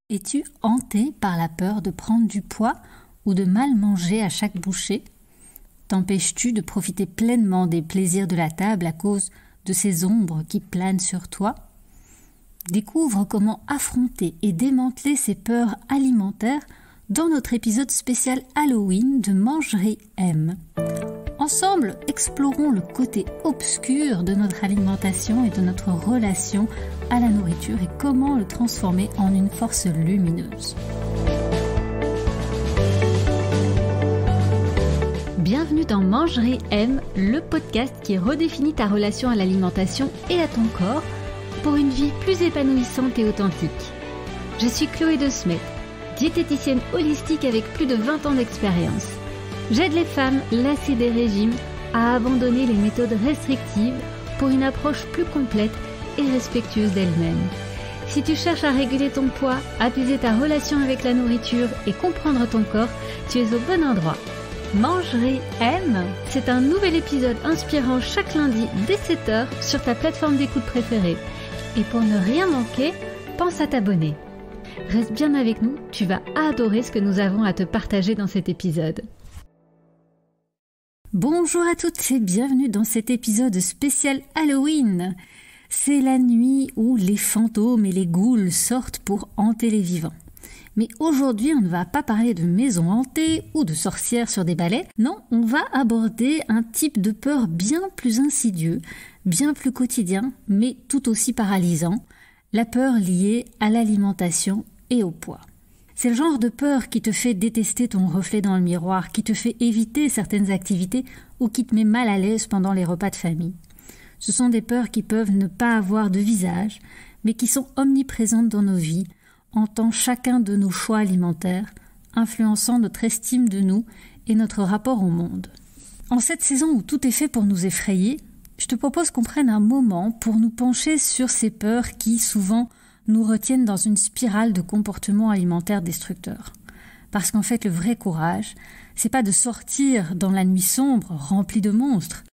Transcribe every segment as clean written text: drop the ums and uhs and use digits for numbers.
Es-tu hanté par la peur de prendre du poids ou de mal manger à chaque bouchée? T'empêches-tu de profiter pleinement des plaisirs de la table à cause de ces ombres qui planent sur toi? Découvre comment affronter et démanteler ces peurs alimentaires dans notre épisode spécial Halloween de Mangerie M. Ensemble, explorons le côté obscur de notre alimentation et de notre relation à la nourriture et comment le transformer en une force lumineuse. Bienvenue dans Mangerie M, le podcast qui redéfinit ta relation à l'alimentation et à ton corps pour une vie plus épanouissante et authentique. Je suis Chloé De Smet, diététicienne holistique avec plus de 20 ans d'expérience. J'aide les femmes lassées des régimes à abandonner les méthodes restrictives pour une approche plus complète et respectueuse d'elles-mêmes. Si tu cherches à réguler ton poids, apaiser ta relation avec la nourriture et comprendre ton corps, tu es au bon endroit. Mangerie M, c'est un nouvel épisode inspirant chaque lundi dès 7h sur ta plateforme d'écoute préférée. Et pour ne rien manquer, pense à t'abonner. Reste bien avec nous, tu vas adorer ce que nous avons à te partager dans cet épisode. Bonjour à toutes et bienvenue dans cet épisode spécial Halloween. C'est la nuit où les fantômes et les ghouls sortent pour hanter les vivants. Mais aujourd'hui, on ne va pas parler de maisons hantées ou de sorcières sur des balais. Non, on va aborder un type de peur bien plus insidieux, bien plus quotidien, mais tout aussi paralysant. La peur liée à l'alimentation et au poids. C'est le genre de peur qui te fait détester ton reflet dans le miroir, qui te fait éviter certaines activités ou qui te met mal à l'aise pendant les repas de famille. Ce sont des peurs qui peuvent ne pas avoir de visage, mais qui sont omniprésentes dans nos vies, hantant chacun de nos choix alimentaires, influençant notre estime de nous et notre rapport au monde. En cette saison où tout est fait pour nous effrayer, je te propose qu'on prenne un moment pour nous pencher sur ces peurs qui, souvent, nous retiennent dans une spirale de comportements alimentaires destructeurs. Parce qu'en fait, le vrai courage, c'est pas de sortir dans la nuit sombre, remplie de monstres,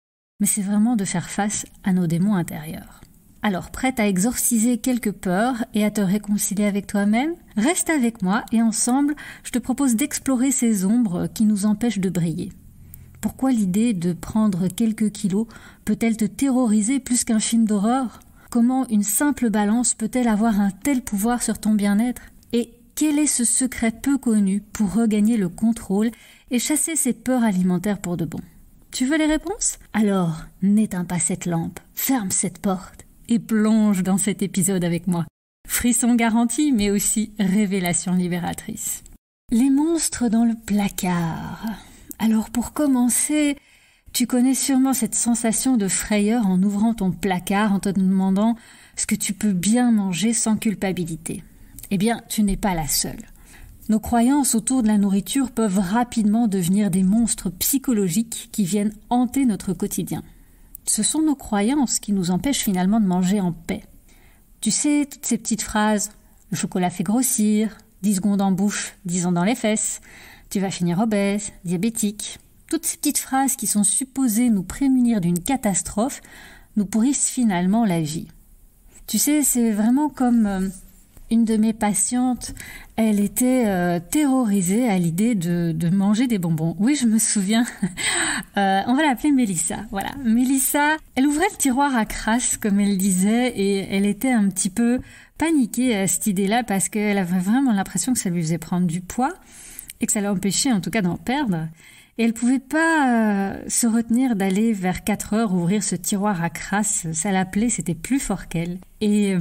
mais c'est vraiment de faire face à nos démons intérieurs. Alors, prête à exorciser quelques peurs et à te réconcilier avec toi-même? Reste avec moi et ensemble, je te propose d'explorer ces ombres qui nous empêchent de briller. Pourquoi l'idée de prendre quelques kilos peut-elle te terroriser plus qu'un film d'horreur? Comment une simple balance peut-elle avoir un tel pouvoir sur ton bien-être? Et quel est ce secret peu connu pour regagner le contrôle et chasser ces peurs alimentaires pour de bon? Tu veux les réponses? Alors, n'éteins pas cette lampe, ferme cette porte et plonge dans cet épisode avec moi. Frisson garanti, mais aussi révélation libératrice. Les monstres dans le placard. Alors pour commencer, tu connais sûrement cette sensation de frayeur en ouvrant ton placard en te demandant ce que tu peux bien manger sans culpabilité. Eh bien, tu n'es pas la seule. Nos croyances autour de la nourriture peuvent rapidement devenir des monstres psychologiques qui viennent hanter notre quotidien. Ce sont nos croyances qui nous empêchent finalement de manger en paix. Tu sais, toutes ces petites phrases « le chocolat fait grossir »,« 10 secondes en bouche, 10 ans dans les fesses »,« tu vas finir obèse, diabétique ». Toutes ces petites phrases qui sont supposées nous prémunir d'une catastrophe nous pourrissent finalement la vie. Tu sais, c'est vraiment comme une de mes patientes, elle était terrorisée à l'idée de manger des bonbons. Oui, je me souviens. On va l'appeler Mélissa. Voilà, Mélissa, elle ouvrait le tiroir à crasse, comme elle disait, et elle était un petit peu paniquée à cette idée-là parce qu'elle avait vraiment l'impression que ça lui faisait prendre du poids et que ça l'empêchait en tout cas d'en perdre. Et elle pouvait pas se retenir d'aller vers 4 heures ouvrir ce tiroir à crasse. Ça l'appelait, c'était plus fort qu'elle. Et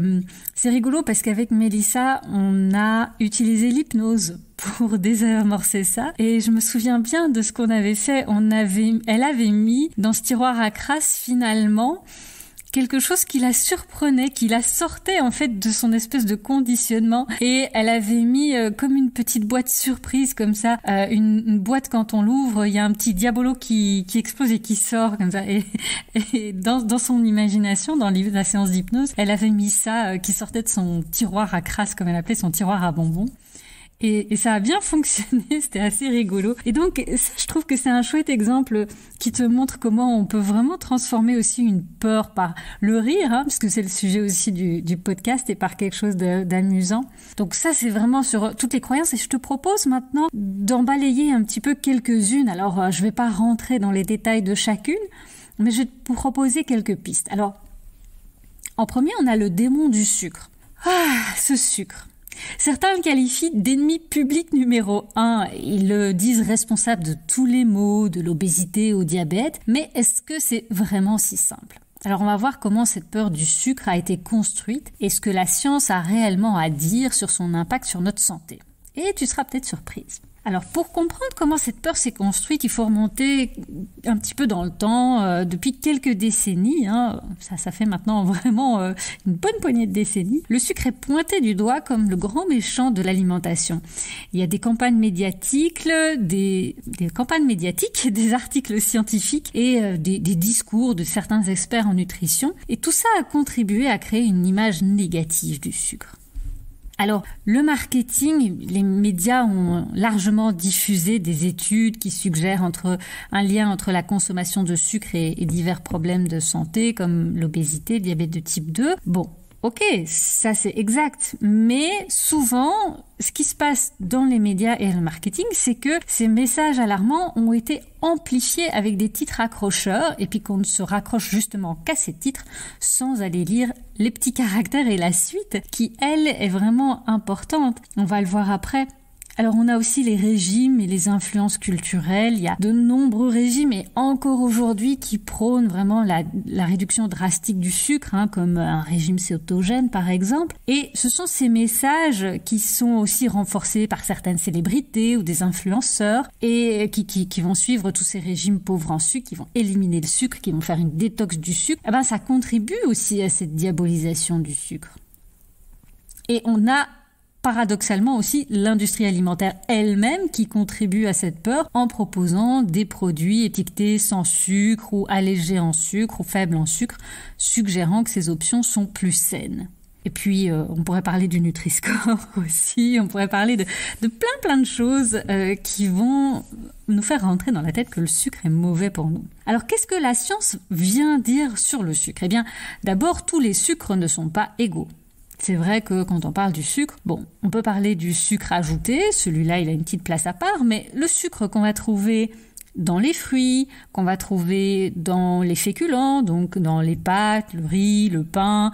c'est rigolo parce qu'avec Mélissa, on a utilisé l'hypnose pour désamorcer ça. Et je me souviens bien de ce qu'on avait fait. Elle avait mis dans ce tiroir à crasse finalement quelque chose qui la surprenait, qui la sortait en fait de son espèce de conditionnement, et elle avait mis comme une petite boîte surprise comme ça, une boîte quand on l'ouvre, il y a un petit diabolo qui explose et qui sort comme ça, et dans son imagination, dans la séance d'hypnose, elle avait mis ça qui sortait de son tiroir à crasse, comme elle appelait son tiroir à bonbons. Et ça a bien fonctionné, c'était assez rigolo. Et donc, ça, je trouve que c'est un chouette exemple qui te montre comment on peut vraiment transformer aussi une peur par le rire, parce que c'est le sujet aussi du podcast, et par quelque chose d'amusant. Donc ça, c'est vraiment sur toutes les croyances. Et je te propose maintenant d'en balayer un petit peu quelques-unes. Alors, je vais pas rentrer dans les détails de chacune, mais je vais te proposer quelques pistes. Alors, en premier, on a le démon du sucre. Ce sucre. Certains le qualifient d'ennemi public numéro 1. Ils le disent responsable de tous les maux, de l'obésité au diabète. Mais est-ce que c'est vraiment si simple ? Alors on va voir comment cette peur du sucre a été construite et ce que la science a réellement à dire sur son impact sur notre santé. Et tu seras peut-être surprise. Alors pour comprendre comment cette peur s'est construite, il faut remonter un petit peu dans le temps, depuis quelques décennies, ça fait maintenant vraiment une bonne poignée de décennies. Le sucre est pointé du doigt comme le grand méchant de l'alimentation. Il y a des campagnes médiatiques, des articles scientifiques et des discours de certains experts en nutrition. Et tout ça a contribué à créer une image négative du sucre. Alors, le marketing, les médias ont largement diffusé des études qui suggèrent un lien entre la consommation de sucre et divers problèmes de santé comme l'obésité, le diabète de type 2. Bon, ok, ça c'est exact, mais souvent, ce qui se passe dans les médias et le marketing, c'est que ces messages alarmants ont été amplifiés avec des titres accrocheurs et puis qu'on ne se raccroche justement qu'à ces titres sans aller lire les petits caractères et la suite qui, elle, est vraiment importante. On va le voir après. Alors on a aussi les régimes et les influences culturelles. Il y a de nombreux régimes et encore aujourd'hui qui prônent vraiment la réduction drastique du sucre, comme un régime cétogène par exemple. Et ce sont ces messages qui sont aussi renforcés par certaines célébrités ou des influenceurs et qui vont suivre tous ces régimes pauvres en sucre, qui vont éliminer le sucre, qui vont faire une détox du sucre. Ça contribue aussi à cette diabolisation du sucre. Et on a paradoxalement aussi l'industrie alimentaire elle-même qui contribue à cette peur en proposant des produits étiquetés sans sucre ou allégés en sucre ou faibles en sucre, suggérant que ces options sont plus saines. Et puis, on pourrait parler du Nutri-Score aussi, on pourrait parler de plein de choses qui vont nous faire rentrer dans la tête que le sucre est mauvais pour nous. Alors, qu'est-ce que la science vient dire sur le sucre ? Eh bien, d'abord, tous les sucres ne sont pas égaux. C'est vrai que quand on parle du sucre, on peut parler du sucre ajouté, celui-là il a une petite place à part, mais le sucre qu'on va trouver dans les fruits, qu'on va trouver dans les féculents, donc dans les pâtes, le riz, le pain,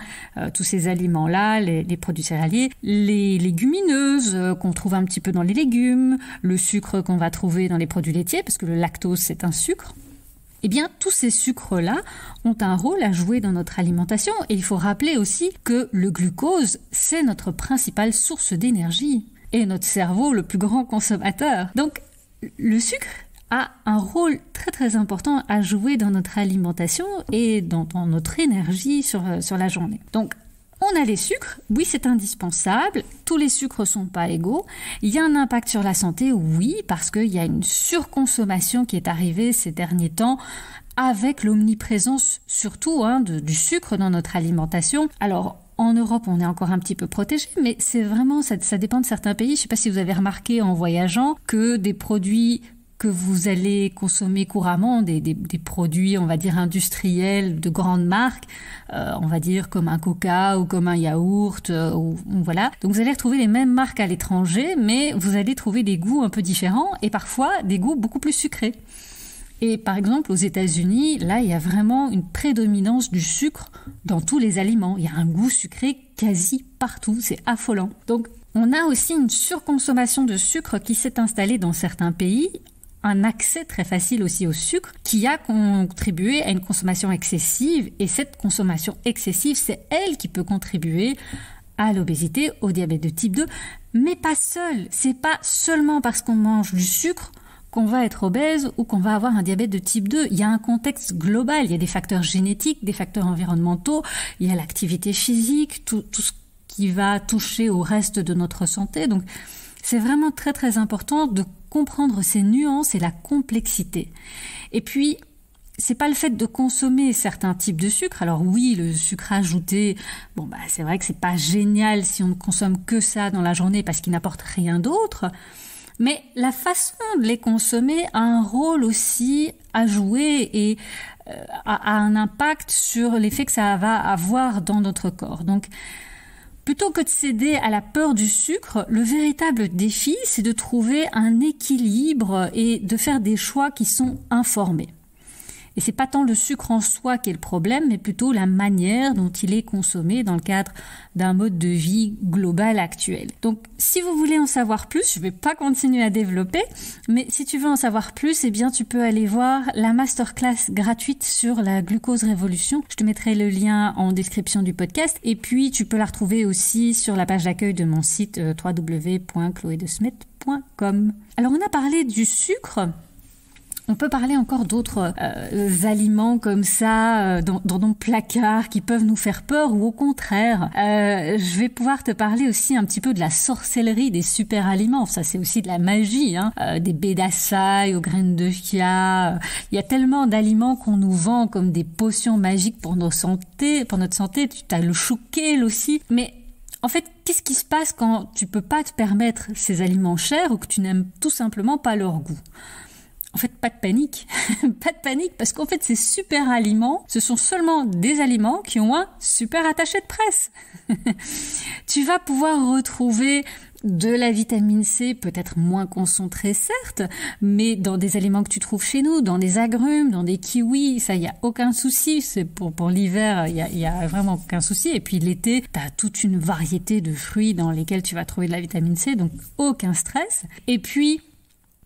tous ces aliments-là, les produits céréaliers, les légumineuses qu'on trouve un petit peu dans les légumes, le sucre qu'on va trouver dans les produits laitiers, parce que le lactose c'est un sucre. Eh bien, tous ces sucres-là ont un rôle à jouer dans notre alimentation et il faut rappeler aussi que le glucose, c'est notre principale source d'énergie et notre cerveau le plus grand consommateur. Donc, le sucre a un rôle très très important à jouer dans notre alimentation et dans notre énergie sur la journée. Donc, on a les sucres, oui c'est indispensable, tous les sucres sont pas égaux, il y a un impact sur la santé, oui, parce qu'il y a une surconsommation qui est arrivée ces derniers temps avec l'omniprésence surtout du sucre dans notre alimentation. Alors en Europe on est encore un petit peu protégé, mais c'est vraiment, ça dépend de certains pays, je ne sais pas si vous avez remarqué en voyageant que des produits que vous allez consommer couramment, des produits, on va dire, industriels de grandes marques, on va dire comme un Coca ou comme un yaourt, voilà. Donc vous allez retrouver les mêmes marques à l'étranger, mais vous allez trouver des goûts un peu différents et parfois des goûts beaucoup plus sucrés. Et par exemple, aux États-Unis, là, il y a vraiment une prédominance du sucre dans tous les aliments. Il y a un goût sucré quasi partout, c'est affolant. Donc on a aussi une surconsommation de sucre qui s'est installée dans certains pays, un accès très facile aussi au sucre qui a contribué à une consommation excessive et cette consommation excessive, c'est elle qui peut contribuer à l'obésité, au diabète de type 2, mais pas seul. C'est pas seulement parce qu'on mange du sucre qu'on va être obèse ou qu'on va avoir un diabète de type 2. Il y a un contexte global, il y a des facteurs génétiques, des facteurs environnementaux, il y a l'activité physique, tout ce qui va toucher au reste de notre santé. Donc, c'est vraiment très très important de comprendre ces nuances et la complexité. Et puis, c'est pas le fait de consommer certains types de sucre. Alors oui, le sucre ajouté, c'est vrai que c'est pas génial si on ne consomme que ça dans la journée parce qu'il n'apporte rien d'autre. Mais la façon de les consommer a un rôle aussi à jouer et a un impact sur l'effet que ça va avoir dans notre corps. Donc, plutôt que de céder à la peur du sucre, le véritable défi, c'est de trouver un équilibre et de faire des choix qui sont informés. Et c'est pas tant le sucre en soi qui est le problème, mais plutôt la manière dont il est consommé dans le cadre d'un mode de vie global actuel. Donc, si vous voulez en savoir plus, je vais pas continuer à développer, mais si tu veux en savoir plus, eh bien, tu peux aller voir la masterclass gratuite sur la glucose révolution. Je te mettrai le lien en description du podcast, et puis tu peux la retrouver aussi sur la page d'accueil de mon site www.chloedesmet.com. Alors, on a parlé du sucre. On peut parler encore d'autres aliments comme ça dans nos placards qui peuvent nous faire peur ou au contraire. Je vais pouvoir te parler aussi un petit peu de la sorcellerie des super aliments. Ça, c'est aussi de la magie, des baies d'açaï aux graines de chia. Il y a tellement d'aliments qu'on nous vend comme des potions magiques pour notre santé. Tu as le chou kale aussi, mais en fait, qu'est-ce qui se passe quand tu peux pas te permettre ces aliments chers ou que tu n'aimes tout simplement pas leur goût? En fait, pas de panique. Pas de panique parce qu'en fait, ces super aliments, ce sont seulement des aliments qui ont un super attaché de presse. Tu vas pouvoir retrouver de la vitamine C, peut-être moins concentrée certes, mais dans des aliments que tu trouves chez nous, dans des agrumes, dans des kiwis, ça, il y a aucun souci. C'est pour l'hiver, il y a vraiment aucun souci. Et puis l'été, tu as toute une variété de fruits dans lesquels tu vas trouver de la vitamine C, donc aucun stress. Et puis,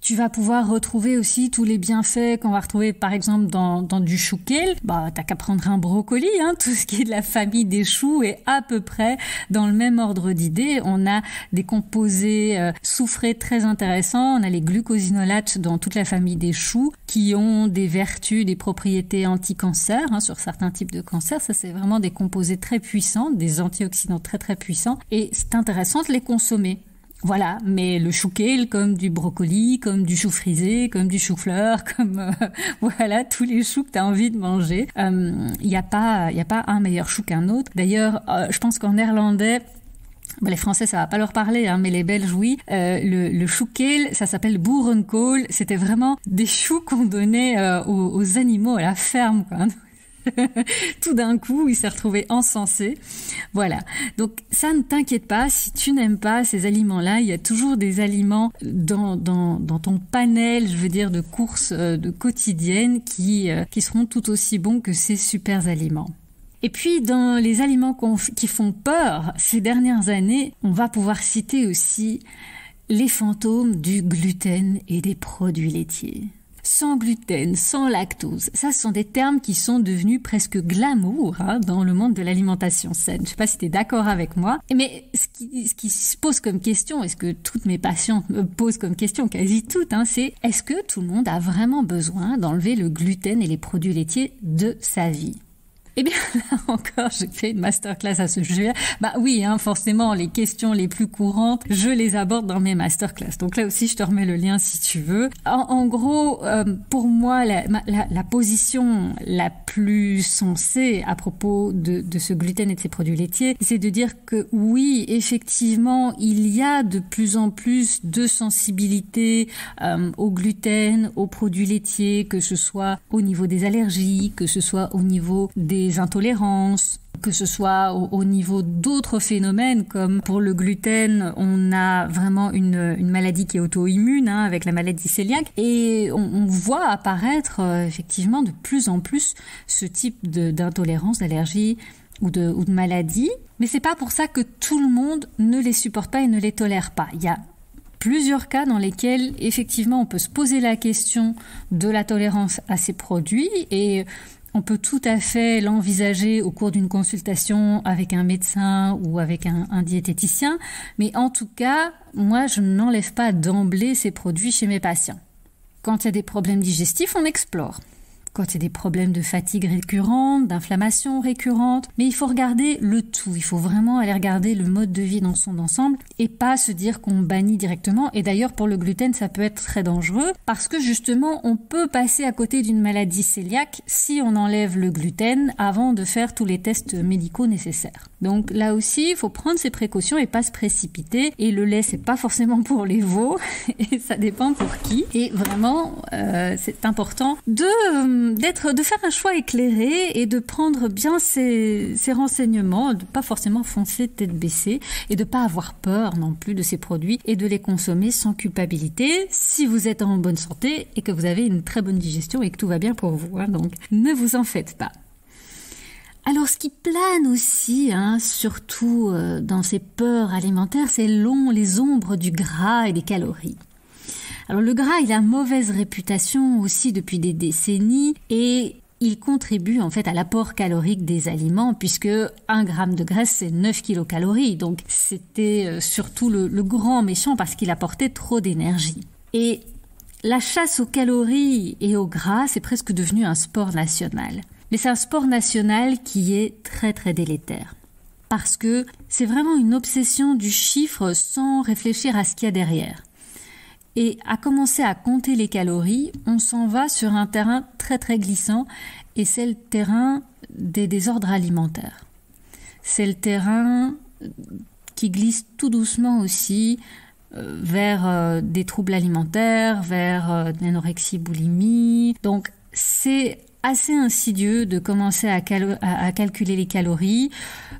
tu vas pouvoir retrouver aussi tous les bienfaits qu'on va retrouver par exemple dans du chou kale. T'as qu'à prendre un brocoli, tout ce qui est de la famille des choux est à peu près dans le même ordre d'idées. On a des composés soufrés très intéressants. On a les glucosinolates dans toute la famille des choux qui ont des vertus, des propriétés anti-cancer sur certains types de cancers. Ça, c'est vraiment des composés très puissants, des antioxydants très très puissants et c'est intéressant de les consommer. Voilà, mais le chou kale, comme du brocoli, comme du chou frisé, comme du chou-fleur, comme voilà tous les choux que tu as envie de manger. Il y a pas un meilleur chou qu'un autre. D'ailleurs, je pense qu'en néerlandais, les Français ça va pas leur parler, mais les Belges oui. Le chou kale, ça s'appelle boerenkool. C'était vraiment des choux qu'on donnait aux animaux à la ferme, quoi. Tout d'un coup, il s'est retrouvé encensé. Voilà. Donc, ça ne t'inquiète pas. Si tu n'aimes pas ces aliments-là, il y a toujours des aliments dans ton panel, je veux dire, de courses de quotidiennes qui seront tout aussi bons que ces super aliments. Et puis, dans les aliments qui font peur ces dernières années, on va pouvoir citer aussi les fantômes du gluten et des produits laitiers. Sans gluten, sans lactose. Ça, ce sont des termes qui sont devenus presque glamour dans le monde de l'alimentation saine. Je sais pas si tu es d'accord avec moi. Mais ce qui se pose comme question, et ce que toutes mes patientes me posent comme question, quasi toutes, c'est est-ce que tout le monde a vraiment besoin d'enlever le gluten et les produits laitiers de sa vie ? Eh bien, là encore, j'ai fait une masterclass à ce sujet. Oui, forcément, les questions les plus courantes, je les aborde dans mes masterclass. Donc là aussi, je te remets le lien si tu veux. En gros, pour moi, la position la plus sensée à propos de ce gluten et de ces produits laitiers, c'est de dire que oui, effectivement, il y a de plus en plus de sensibilité au gluten, aux produits laitiers, que ce soit au niveau des allergies, que ce soit au niveau des intolérances, que ce soit au niveau d'autres phénomènes comme pour le gluten, on a vraiment une maladie qui est auto-immune avec la maladie cœliaque et on voit apparaître effectivement de plus en plus ce type d'intolérance, d'allergie ou de maladie. Mais c'est pas pour ça que tout le monde ne les supporte pas et ne les tolère pas. Il y a plusieurs cas dans lesquels effectivement on peut se poser la question de la tolérance à ces produits et on peut tout à fait l'envisager au cours d'une consultation avec un médecin ou avec un diététicien, mais en tout cas, moi, je n'enlève pas d'emblée ces produits chez mes patients. Quand il y a des problèmes digestifs, on explore. quand il y a des problèmes de fatigue récurrente, d'inflammation récurrente. Mais il faut regarder le tout. Il faut vraiment aller regarder le mode de vie dans son ensemble et pas se dire qu'on bannit directement. Et d'ailleurs, pour le gluten, ça peut être très dangereux parce que justement, on peut passer à côté d'une maladie cœliaque si on enlève le gluten avant de faire tous les tests médicaux nécessaires. Donc là aussi, il faut prendre ses précautions et pas se précipiter. Et le lait, c'est pas forcément pour les veaux et ça dépend pour qui. Et vraiment, c'est important de faire un choix éclairé et de prendre bien ses renseignements, de pas forcément foncer tête baissée et de pas avoir peur non plus de ces produits et de les consommer sans culpabilité si vous êtes en bonne santé et que vous avez une très bonne digestion et que tout va bien pour vous. Donc, ne vous en faites pas. Alors, ce qui plane aussi, surtout dans ces peurs alimentaires, c'est les ombres du gras et des calories. Alors le gras, il a mauvaise réputation aussi depuis des décennies et il contribue en fait à l'apport calorique des aliments puisque 1 gramme de graisse c'est 9 kilocalories. Donc c'était surtout le grand méchant parce qu'il apportait trop d'énergie. Et la chasse aux calories et au gras, c'est presque devenu un sport national. Mais c'est un sport national qui est très très délétère. Parce que c'est vraiment une obsession du chiffre sans réfléchir à ce qu'il y a derrière. Et à commencer à compter les calories, on s'en va sur un terrain très très glissant et c'est le terrain des désordres alimentaires. C'est le terrain qui glisse tout doucement aussi vers des troubles alimentaires, vers l'anorexie, boulimie. Donc c'est assez insidieux de commencer à calculer les calories,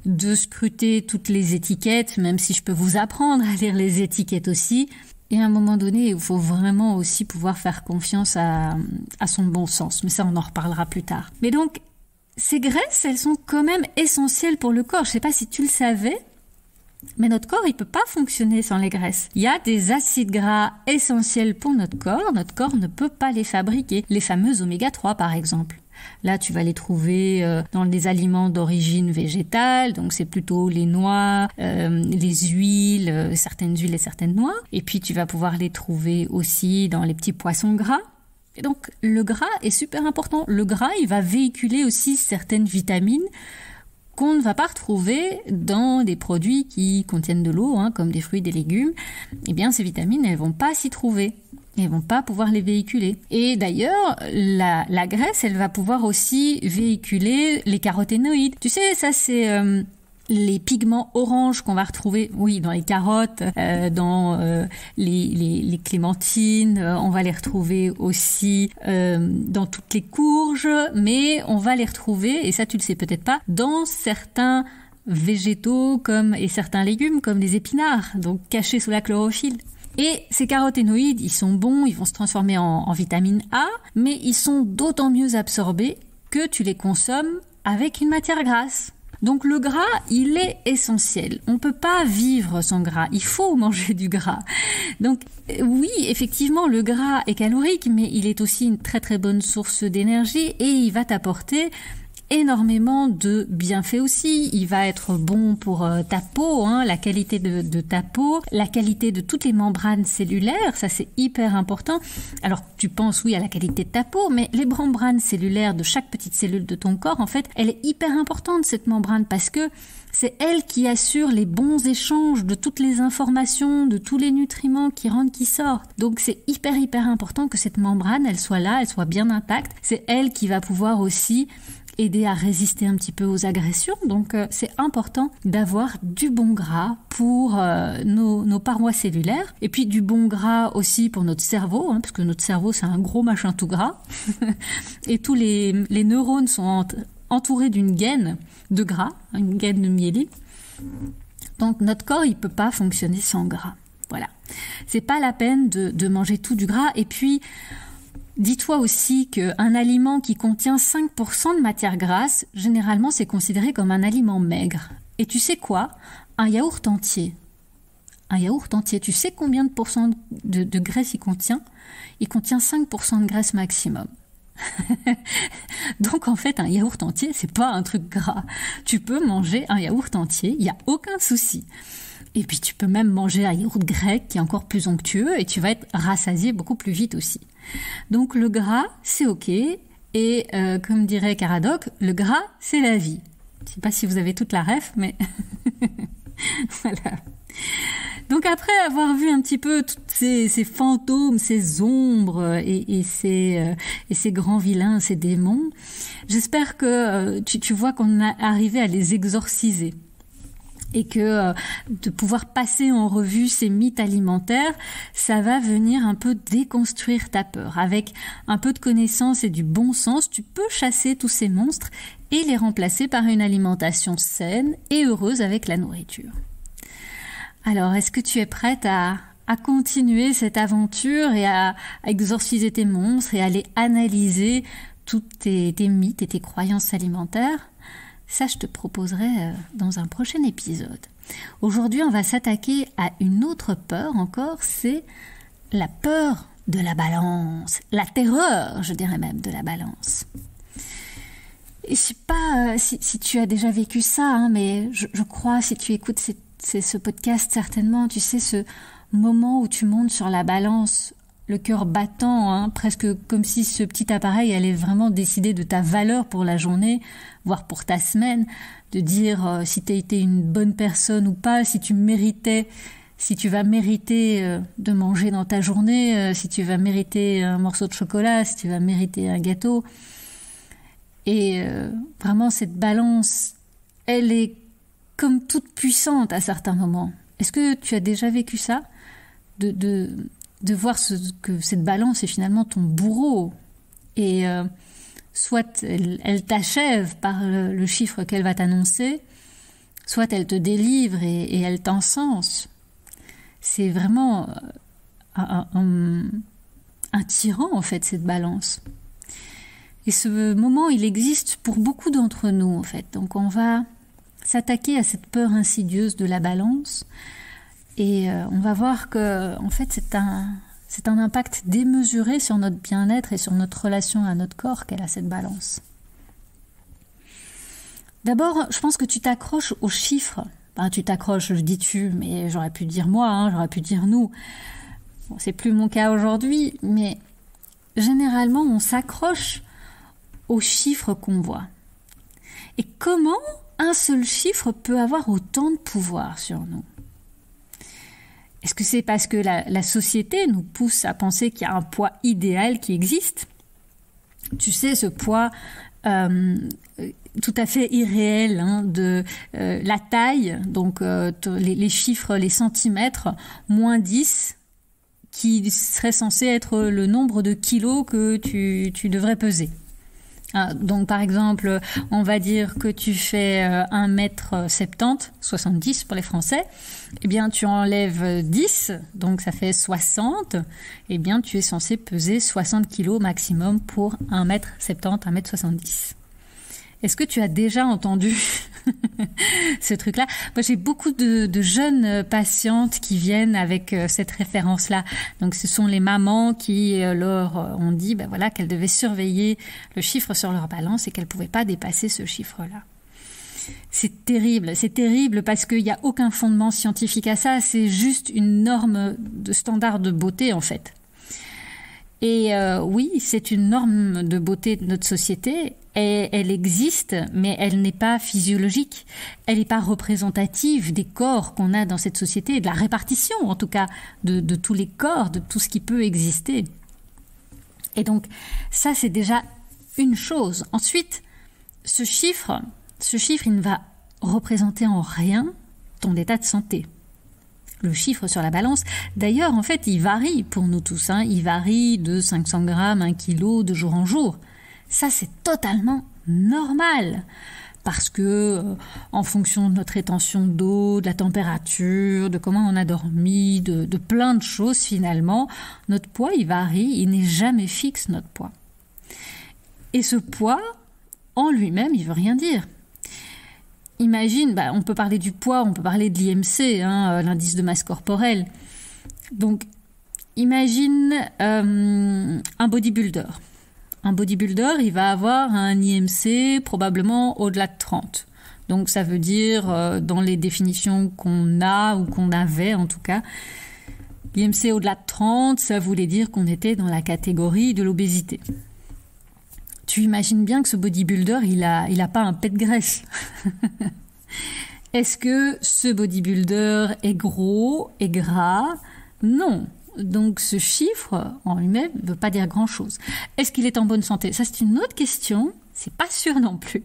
de scruter toutes les étiquettes, même si je peux vous apprendre à lire les étiquettes aussi. Et à un moment donné, il faut vraiment aussi pouvoir faire confiance à son bon sens. Mais ça, on en reparlera plus tard. Mais donc, ces graisses, elles sont quand même essentielles pour le corps. Je ne sais pas si tu le savais, mais notre corps, il peut pas fonctionner sans les graisses. Il y a des acides gras essentiels pour notre corps. Notre corps ne peut pas les fabriquer. Les fameux oméga 3, par exemple. Là, tu vas les trouver dans des aliments d'origine végétale, donc c'est plutôt les noix, les huiles, certaines huiles et certaines noix. Et puis, tu vas pouvoir les trouver aussi dans les petits poissons gras. Et donc, le gras est super important. Le gras, il va véhiculer aussi certaines vitamines qu'on ne va pas retrouver dans des produits qui contiennent de l'eau, comme des fruits, des légumes. Eh bien, ces vitamines, elles vont pas s'y trouver. Elles vont pas pouvoir les véhiculer. Et d'ailleurs, la graisse, elle va pouvoir aussi véhiculer les caroténoïdes. Tu sais, ça c'est les pigments oranges qu'on va retrouver, oui, dans les carottes, dans les clémentines. On va les retrouver aussi dans toutes les courges, mais on va les retrouver, et ça tu le sais peut-être pas, dans certains végétaux et certains légumes comme les épinards, donc cachés sous la chlorophylle. Et ces caroténoïdes, ils sont bons, ils vont se transformer en vitamine A, mais ils sont d'autant mieux absorbés que tu les consommes avec une matière grasse. Donc le gras, il est essentiel. On ne peut pas vivre sans gras. Il faut manger du gras. Donc oui, effectivement, le gras est calorique, mais il est aussi une très très bonne source d'énergie et il va t'apporter énormément de bienfaits aussi. Il va être bon pour ta peau, la qualité de ta peau, la qualité de toutes les membranes cellulaires, ça c'est hyper important. Alors tu penses oui à la qualité de ta peau, mais les membranes cellulaires de chaque petite cellule de ton corps, en fait, elle est hyper importante cette membrane parce que c'est elle qui assure les bons échanges de toutes les informations, de tous les nutriments qui rentrent, qui sortent. Donc c'est hyper important que cette membrane, elle soit là, elle soit bien intacte. C'est elle qui va pouvoir aussi aider à résister un petit peu aux agressions. Donc c'est important d'avoir du bon gras pour nos parois cellulaires et puis du bon gras aussi pour notre cerveau, parce que notre cerveau c'est un gros machin tout gras et tous les neurones sont entourés d'une gaine de gras, une gaine de myéline. Donc notre corps il peut pas fonctionner sans gras. Voilà, c'est pas la peine de manger tout du gras. Et puis dis-toi aussi qu'un aliment qui contient 5% de matière grasse, généralement, c'est considéré comme un aliment maigre. Et tu sais quoi? Un yaourt entier, tu sais combien de pourcents de graisse il contient? Il contient 5% de graisse maximum. Donc en fait, un yaourt entier, c'est pas un truc gras. Tu peux manger un yaourt entier, il n'y a aucun souci. Et puis tu peux même manger un yaourt grec qui est encore plus onctueux et tu vas être rassasié beaucoup plus vite aussi. Donc le gras, c'est ok. Et comme dirait Caradoc, le gras, c'est la vie. Je ne sais pas si vous avez toute la ref, mais voilà. Donc après avoir vu un petit peu tous ces fantômes, ces ombres et ces grands vilains, ces démons, j'espère que tu vois qu'on a arrivé à les exorciser. Et que de pouvoir passer en revue ces mythes alimentaires, ça va venir un peu déconstruire ta peur. Avec un peu de connaissance et du bon sens, tu peux chasser tous ces monstres et les remplacer par une alimentation saine et heureuse avec la nourriture. Alors, est-ce que tu es prête à continuer cette aventure et à exorciser tes monstres et à aller analyser tous tes mythes et tes croyances alimentaires ? Ça, je te proposerai dans un prochain épisode. Aujourd'hui, on va s'attaquer à une autre peur encore, c'est la peur de la balance, la terreur, je dirais même, de la balance. Et je sais pas si tu as déjà vécu ça, hein, mais je crois, si tu écoutes ce podcast, certainement, tu sais, ce moment où tu montes sur la balance, le cœur battant, hein, presque comme si ce petit appareil allait vraiment décider de ta valeur pour la journée, voire pour ta semaine, de dire si tu as été une bonne personne ou pas, si tu vas mériter de manger dans ta journée, si tu vas mériter un morceau de chocolat, si tu vas mériter un gâteau. Et vraiment, cette balance, elle est comme toute puissante à certains moments. Est-ce que tu as déjà vécu ça ? De voir que cette balance est finalement ton bourreau et soit elle t'achève par le chiffre qu'elle va t'annoncer, soit elle te délivre et elle t'encense. C'est vraiment un tyran en fait, cette balance. Et ce moment, il existe pour beaucoup d'entre nous en fait. Donc on va s'attaquer à cette peur insidieuse de la balance. Et on va voir que, en fait, c'est un impact démesuré sur notre bien-être et sur notre relation à notre corps qu'elle a cette balance. D'abord, je pense que tu t'accroches aux chiffres. Enfin, tu t'accroches, je dis tu, mais j'aurais pu dire moi, hein, j'aurais pu dire nous. Bon, c'est plus mon cas aujourd'hui, mais généralement, on s'accroche aux chiffres qu'on voit. Et comment un seul chiffre peut avoir autant de pouvoir sur nous ? Est-ce que c'est parce que la société nous pousse à penser qu'il y a un poids idéal qui existe ? Tu sais, ce poids tout à fait irréel de la taille, donc les chiffres, les centimètres, moins 10, qui serait censé être le nombre de kilos que tu devrais peser. Donc par exemple, on va dire que tu fais 1m70, 70 pour les Français, eh bien tu enlèves 10, donc ça fait 60, eh bien tu es censé peser 60 kg maximum pour 1m70, 1m70. Est-ce que tu as déjà entendu ce truc-là ? Moi, j'ai beaucoup de jeunes patientes qui viennent avec cette référence-là. Donc, ce sont les mamans qui leur ont dit voilà, qu'elles devaient surveiller le chiffre sur leur balance et qu'elles ne pouvaient pas dépasser ce chiffre-là. C'est terrible parce qu'il n'y a aucun fondement scientifique à ça. C'est juste une norme de standard de beauté, en fait. Et oui, c'est une norme de beauté de notre société. Et elle existe, mais elle n'est pas physiologique. Elle n'est pas représentative des corps qu'on a dans cette société, de la répartition en tout cas de tous les corps, de tout ce qui peut exister. Et donc ça, c'est déjà une chose. Ensuite, ce chiffre, il ne va représenter en rien ton état de santé. Le chiffre sur la balance, d'ailleurs, en fait, il varie pour nous tous. Il varie de 500 grammes, 1 kilo de jour en jour. Ça, c'est totalement normal parce que en fonction de notre rétention d'eau, de la température, de comment on a dormi, de plein de choses finalement, notre poids, il varie, il n'est jamais fixe notre poids. Et ce poids, en lui-même, il veut rien dire. Imagine, on peut parler du poids, on peut parler de l'IMC, l'indice de masse corporelle. Donc, imagine un bodybuilder. Un bodybuilder, il va avoir un IMC probablement au-delà de 30. Donc ça veut dire, dans les définitions qu'on a ou qu'on avait en tout cas, l'IMC au-delà de 30, ça voulait dire qu'on était dans la catégorie de l'obésité. tu imagines bien que ce bodybuilder, il a pas un pet de graisse. Est-ce que ce bodybuilder est gros, est gras? Non. Donc ce chiffre en lui-même ne veut pas dire grand-chose. Est-ce qu'il est en bonne santé? Ça, c'est une autre question. C'est pas sûr non plus.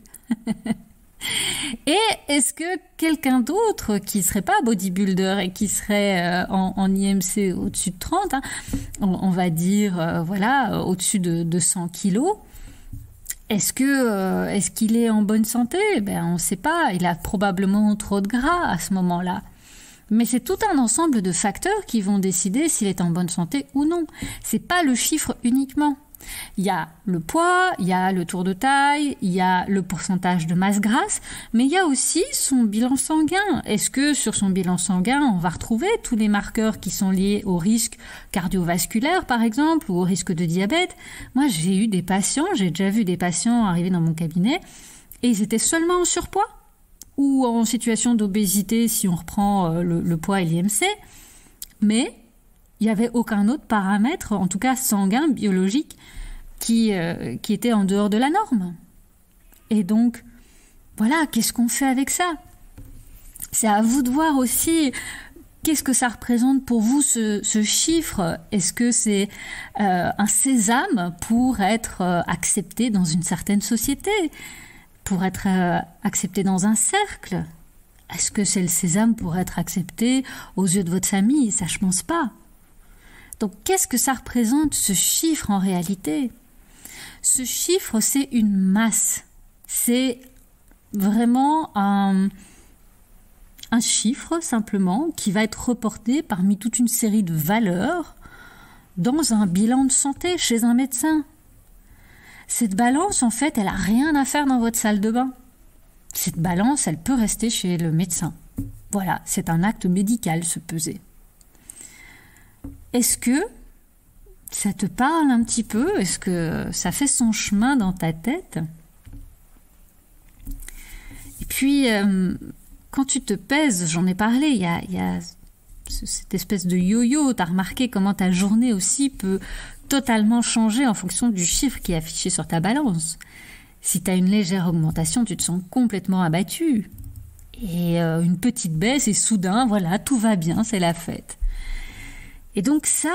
Et est-ce que quelqu'un d'autre qui serait pas bodybuilder et qui serait en IMC au-dessus de 30, hein, on va dire au-dessus de 100 kilos, est-ce qu'il est en bonne santé? On ne sait pas. Il a probablement trop de gras à ce moment-là. Mais c'est tout un ensemble de facteurs qui vont décider s'il est en bonne santé ou non. C'est pas le chiffre uniquement. Il y a le poids, il y a le tour de taille, il y a le pourcentage de masse grasse, mais il y a aussi son bilan sanguin. Est-ce que sur son bilan sanguin, on va retrouver tous les marqueurs qui sont liés au risque cardiovasculaire, par exemple, ou au risque de diabète? Moi, j'ai déjà vu des patients arriver dans mon cabinet et ils étaient seulement en surpoids ou en situation d'obésité si on reprend le poids et l'IMC, mais il n'y avait aucun autre paramètre, en tout cas sanguin, biologique, qui était en dehors de la norme. Et donc, voilà, qu'est-ce qu'on fait avec ça? C'est à vous de voir aussi qu'est-ce que ça représente pour vous, ce chiffre. Est-ce que c'est un sésame pour être accepté dans une certaine société, pour être accepté dans un cercle? Est-ce que c'est le sésame pour être accepté aux yeux de votre famille? Ça, je pense pas. Donc, qu'est-ce que ça représente, ce chiffre, en réalité? Ce chiffre, c'est une masse. C'est vraiment un chiffre, simplement, qui va être reporté parmi toute une série de valeurs dans un bilan de santé chez un médecin. Cette balance, en fait, elle n'a rien à faire dans votre salle de bain. Cette balance, elle peut rester chez le médecin. Voilà, c'est un acte médical, se peser. Est-ce que ça te parle un petit peu? Est-ce que ça fait son chemin dans ta tête? Et puis, quand tu te pèses, j'en ai parlé, il y a cette espèce de yo-yo. Tu as remarqué comment ta journée aussi peut totalement changer en fonction du chiffre qui est affiché sur ta balance. Si tu as une légère augmentation, tu te sens complètement abattu. Et une petite baisse et soudain, voilà, tout va bien, c'est la fête. Et donc ça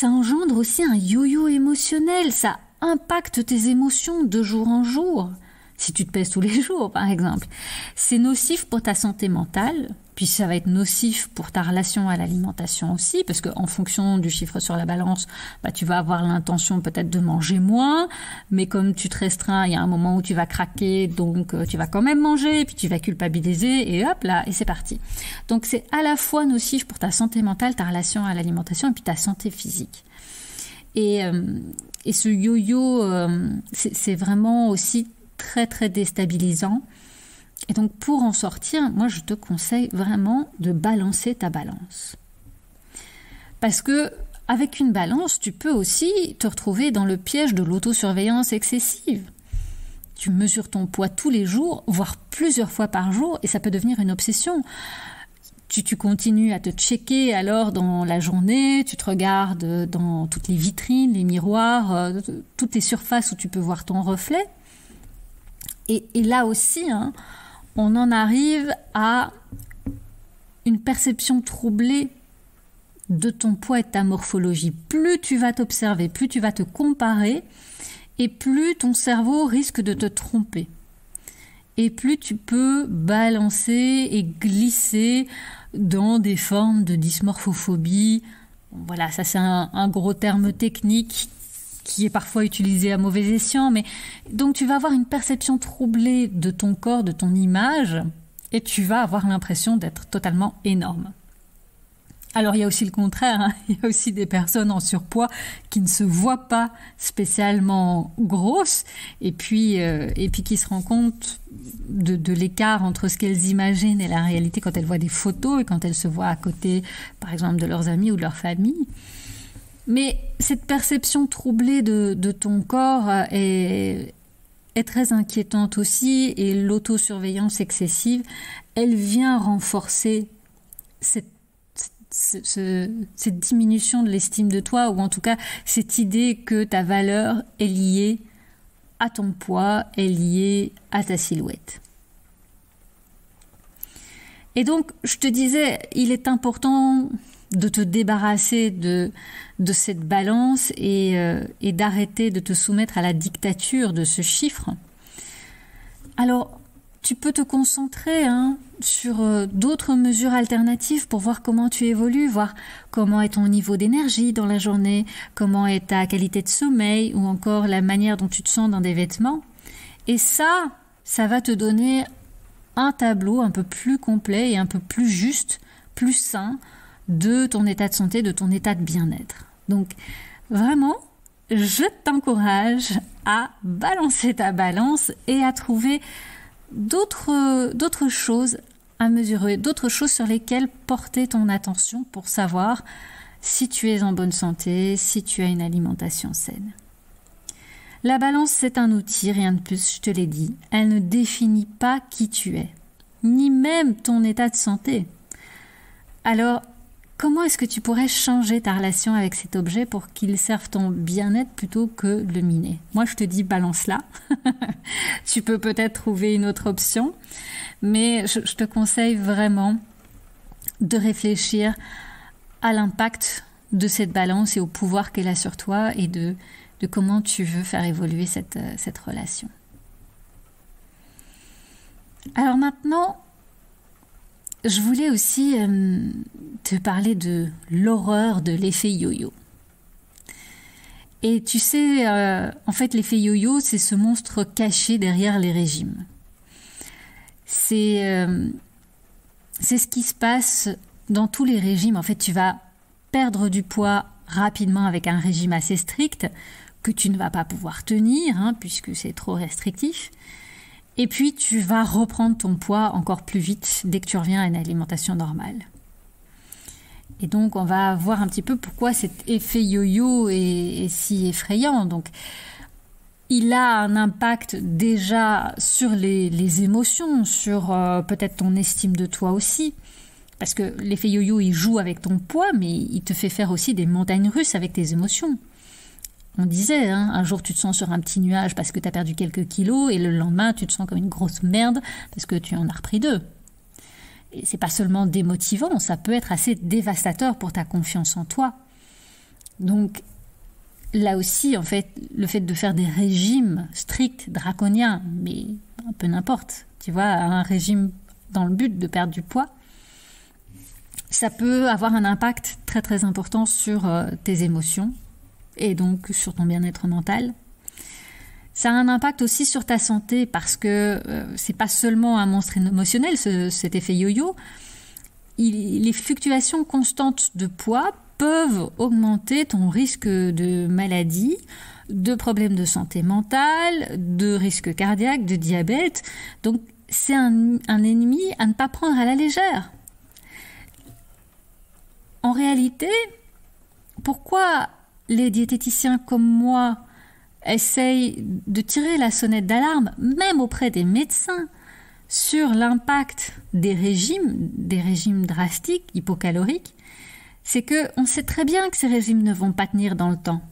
engendre aussi un yo-yo émotionnel, ça impacte tes émotions de jour en jour. Si tu te pèses tous les jours, par exemple. C'est nocif pour ta santé mentale, puis ça va être nocif pour ta relation à l'alimentation aussi, parce qu'en fonction du chiffre sur la balance, tu vas avoir l'intention peut-être de manger moins, mais comme tu te restreins, il y a un moment où tu vas craquer, donc tu vas quand même manger, puis tu vas culpabiliser, et hop là, et c'est parti. Donc c'est à la fois nocif pour ta santé mentale, ta relation à l'alimentation, et puis ta santé physique. Et ce yo-yo, c'est vraiment aussi très très déstabilisant. Et donc pour en sortir, moi je te conseille vraiment de balancer ta balance. Parce que avec une balance, tu peux aussi te retrouver dans le piège de l'autosurveillance excessive. Tu mesures ton poids tous les jours, voire plusieurs fois par jour, et ça peut devenir une obsession. Tu continues à te checker alors dans la journée, tu te regardes dans toutes les vitrines, les miroirs, toutes les surfaces où tu peux voir ton reflet. Et là aussi, on en arrive à une perception troublée de ton poids et de ta morphologie. Plus tu vas t'observer, plus tu vas te comparer, et plus ton cerveau risque de te tromper. Et plus tu peux balancer et glisser dans des formes de dysmorphophobie. Voilà, ça c'est un gros terme technique qui est parfois utilisé à mauvais escient, mais donc tu vas avoir une perception troublée de ton corps, de ton image, et tu vas avoir l'impression d'être totalement énorme. Alors il y a aussi le contraire, il y a aussi des personnes en surpoids qui ne se voient pas spécialement grosses, et puis qui se rendent compte de l'écart entre ce qu'elles imaginent et la réalité quand elles voient des photos et quand elles se voient à côté, par exemple, de leurs amis ou de leur famille. Mais cette perception troublée de ton corps est très inquiétante aussi, et l'autosurveillance excessive, elle vient renforcer cette diminution de l'estime de toi, ou en tout cas cette idée que ta valeur est liée à ton poids est lié à ta silhouette. Et donc, je te disais, il est important de te débarrasser de cette balance et d'arrêter de te soumettre à la dictature de ce chiffre. Alors, tu peux te concentrer sur d'autres mesures alternatives pour voir comment tu évolues, voir comment est ton niveau d'énergie dans la journée, comment est ta qualité de sommeil ou encore la manière dont tu te sens dans des vêtements. Et ça va te donner un tableau un peu plus complet et un peu plus juste, plus sain de ton état de santé, de ton état de bien-être. Donc, vraiment, je t'encourage à balancer ta balance et à trouver d'autres choses à mesurer, d'autres choses sur lesquelles porter ton attention pour savoir si tu es en bonne santé, si tu as une alimentation saine. La balance, c'est un outil, rien de plus, je te l'ai dit. Elle ne définit pas qui tu es, ni même ton état de santé. Alors, comment est-ce que tu pourrais changer ta relation avec cet objet pour qu'il serve ton bien-être plutôt que de le miner? Moi, je te dis balance-la. Tu peux peut-être trouver une autre option, mais je te conseille vraiment de réfléchir à l'impact de cette balance et au pouvoir qu'elle a sur toi et de comment tu veux faire évoluer cette relation. Alors maintenant, je voulais aussi te parler de l'horreur de l'effet yo-yo. Et tu sais, en fait, l'effet yo-yo, c'est ce monstre caché derrière les régimes. C'est ce qui se passe dans tous les régimes. En fait, tu vas perdre du poids rapidement avec un régime assez strict que tu ne vas pas pouvoir tenir, puisque c'est trop restrictif. Et puis, tu vas reprendre ton poids encore plus vite dès que tu reviens à une alimentation normale. Et donc, on va voir un petit peu pourquoi cet effet yo-yo est si effrayant. Donc, il a un impact déjà sur les émotions, sur peut-être ton estime de toi aussi. Parce que l'effet yo-yo, il joue avec ton poids, mais il te fait faire aussi des montagnes russes avec tes émotions. On disait, un jour tu te sens sur un petit nuage parce que tu as perdu quelques kilos et le lendemain tu te sens comme une grosse merde parce que tu en as repris 2. Et c'est pas seulement démotivant, ça peut être assez dévastateur pour ta confiance en toi. Donc là aussi, en fait, le fait de faire des régimes stricts, draconiens, mais un peu n'importe, tu vois, un régime dans le but de perdre du poids, ça peut avoir un impact très très important sur tes émotions et donc sur ton bien-être mental. Ça a un impact aussi sur ta santé parce que c'est pas seulement un monstre émotionnel, cet effet yo-yo. Les fluctuations constantes de poids peuvent augmenter ton risque de maladie, de problèmes de santé mentale, de risque cardiaque, de diabète. Donc c'est un ennemi à ne pas prendre à la légère. En réalité, pourquoi les diététiciens comme moi essayent de tirer la sonnette d'alarme, même auprès des médecins, sur l'impact des régimes drastiques, hypocaloriques, c'est qu'on sait très bien que ces régimes ne vont pas tenir dans le temps.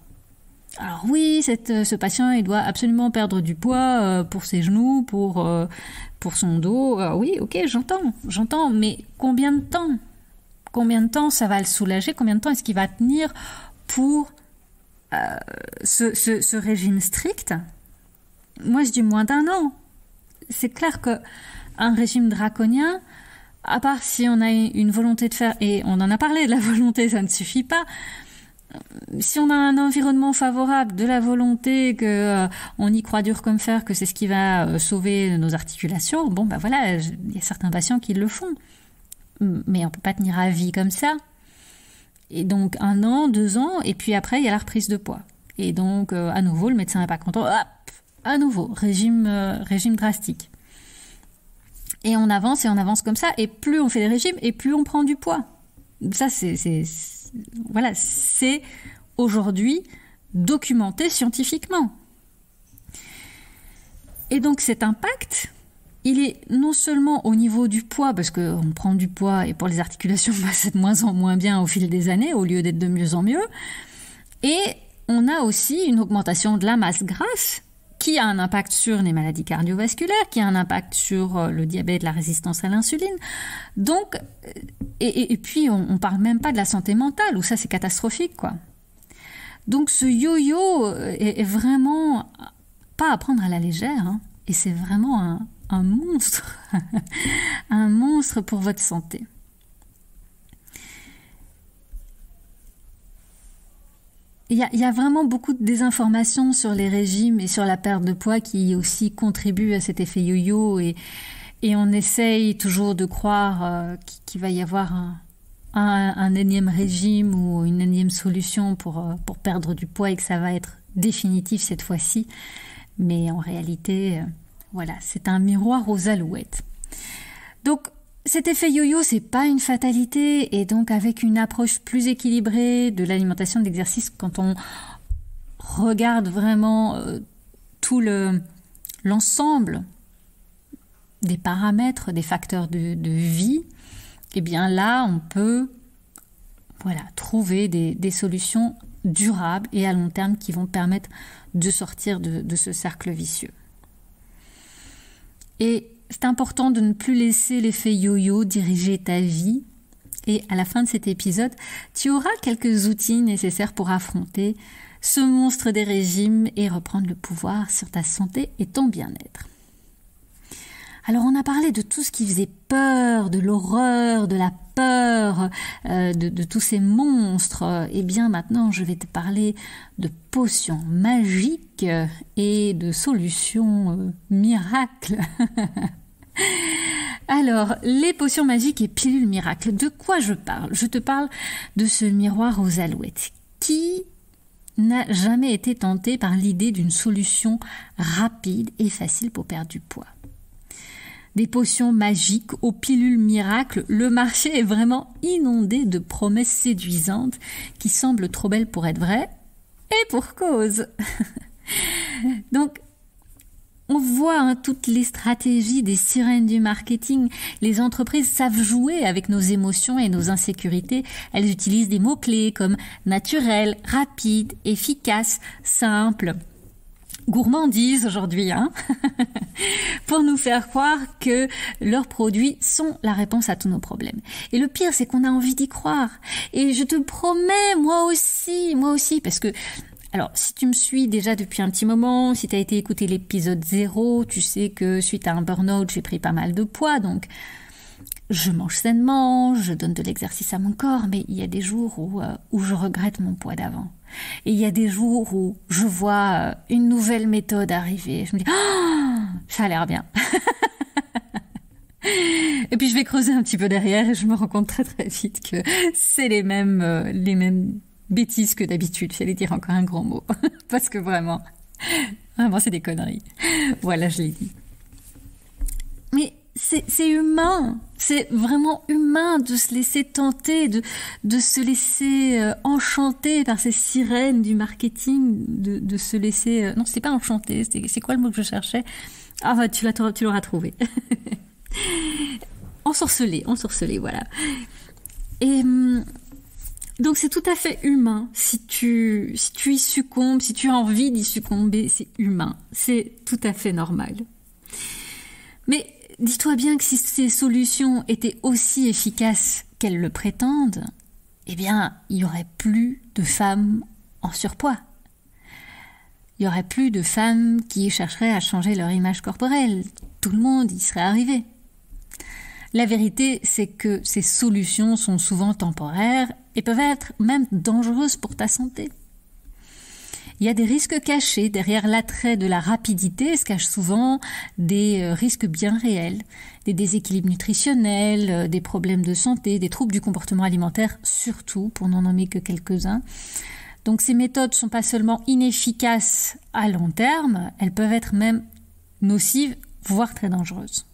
Alors oui, ce patient, il doit absolument perdre du poids pour ses genoux, pour son dos. Oui, ok, j'entends, mais combien de temps ? Combien de temps ça va le soulager? Combien de temps est-ce qu'il va tenir pour ce régime strict? Moi, je dis moins d'1 an. C'est clair qu'un régime draconien, à part si on a une volonté de faire, et on en a parlé, de la volonté, ça ne suffit pas. Si on a un environnement favorable, de la volonté, on y croit dur comme fer, que c'est ce qui va sauver nos articulations, bon, ben voilà, il y a certains patients qui le font. Mais on peut pas tenir à vie comme ça. Et donc 1 an, 2 ans, et puis après il y a la reprise de poids. Et donc à nouveau le médecin n'est pas content. Hop, à nouveau régime drastique. Et on avance comme ça. Et plus on fait des régimes, et plus on prend du poids. Ça c'est aujourd'hui documenté scientifiquement. Et donc cet impact, il est non seulement au niveau du poids, parce qu'on prend du poids et pour les articulations, c'est de moins en moins bien au fil des années, au lieu d'être de mieux en mieux. Et on a aussi une augmentation de la masse grasse qui a un impact sur les maladies cardiovasculaires, qui a un impact sur le diabète, la résistance à l'insuline. Donc, et puis on parle même pas de la santé mentale, où ça c'est catastrophique, quoi. Donc ce yo-yo est vraiment pas à prendre à la légère, hein, et c'est vraiment un monstre, un monstre pour votre santé. Il y a vraiment beaucoup de désinformations sur les régimes et sur la perte de poids qui aussi contribuent à cet effet yo-yo et on essaye toujours de croire qu'il va y avoir un énième régime ou une énième solution pour perdre du poids et que ça va être définitif cette fois-ci. Mais en réalité, voilà, c'est un miroir aux alouettes. Donc, cet effet yo-yo, c'est pas une fatalité, et donc avec une approche plus équilibrée de l'alimentation, de l'exercice, quand on regarde vraiment tout l'ensemble des paramètres, des facteurs de vie, eh bien là, on peut trouver des solutions durables et à long terme qui vont permettre de sortir de ce cercle vicieux. Et c'est important de ne plus laisser l'effet yo-yo diriger ta vie. Et à la fin de cet épisode, tu auras quelques outils nécessaires pour affronter ce monstre des régimes et reprendre le pouvoir sur ta santé et ton bien-être. Alors on a parlé de tout ce qui faisait peur, de l'horreur, de la peur, de tous ces monstres. Et bien maintenant, je vais te parler de potions magiques et de solutions miracles. Alors, les potions magiques et pilules miracles, de quoi je parle? Je te parle de ce miroir aux alouettes. Qui n'a jamais été tenté par l'idée d'une solution rapide et facile pour perdre du poids? Des potions magiques aux pilules miracles, le marché est vraiment inondé de promesses séduisantes qui semblent trop belles pour être vraies, et pour cause. Donc, on voit toutes les stratégies des sirènes du marketing. Les entreprises savent jouer avec nos émotions et nos insécurités. Elles utilisent des mots-clés comme naturel, rapide, efficace, simple, gourmandise aujourd'hui, pour nous faire croire que leurs produits sont la réponse à tous nos problèmes. Et le pire, c'est qu'on a envie d'y croire. Et je te promets, moi aussi, parce que alors, si tu me suis déjà depuis un petit moment, si tu as été écouter l'épisode 0, tu sais que suite à un burn-out, j'ai pris pas mal de poids, donc je mange sainement, je donne de l'exercice à mon corps, mais il y a des jours où je regrette mon poids d'avant. Et il y a des jours où je vois une nouvelle méthode arriver, je me dis « Oh, ça a l'air bien !» Et puis je vais creuser un petit peu derrière et je me rends compte très très vite que c'est les mêmes bêtises que d'habitude. J'allais dire encore un grand mot. Parce que vraiment, c'est des conneries. Voilà, je l'ai dit. Mais c'est humain. C'est vraiment humain de se laisser tenter, de se laisser enchanter par ces sirènes du marketing, de se laisser... non, c'est pas enchanter. C'est quoi le mot que je cherchais? Ah, bah, tu l'auras trouvé. Ensorcelé, voilà. Et... donc c'est tout à fait humain, si tu y succombes, si tu as envie d'y succomber, c'est humain, c'est tout à fait normal. Mais dis-toi bien que si ces solutions étaient aussi efficaces qu'elles le prétendent, eh bien, il n'y aurait plus de femmes en surpoids. Il n'y aurait plus de femmes qui chercheraient à changer leur image corporelle. Tout le monde y serait arrivé. La vérité, c'est que ces solutions sont souvent temporaires et peuvent être même dangereuses pour ta santé. Il y a des risques cachés. Derrière l'attrait de la rapidité se cachent souvent des risques bien réels, des déséquilibres nutritionnels, des problèmes de santé, des troubles du comportement alimentaire, surtout, pour n'en nommer que quelques-uns. Donc ces méthodes ne sont pas seulement inefficaces à long terme, elles peuvent être même nocives, voire très dangereuses.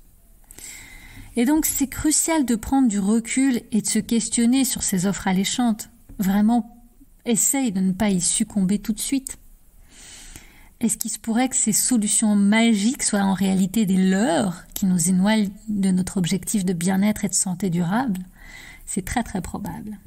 Et donc, c'est crucial de prendre du recul et de se questionner sur ces offres alléchantes. Vraiment, essaye de ne pas y succomber tout de suite. Est-ce qu'il se pourrait que ces solutions magiques soient en réalité des leurres qui nous éloignent de notre objectif de bien-être et de santé durable? C'est très très probable.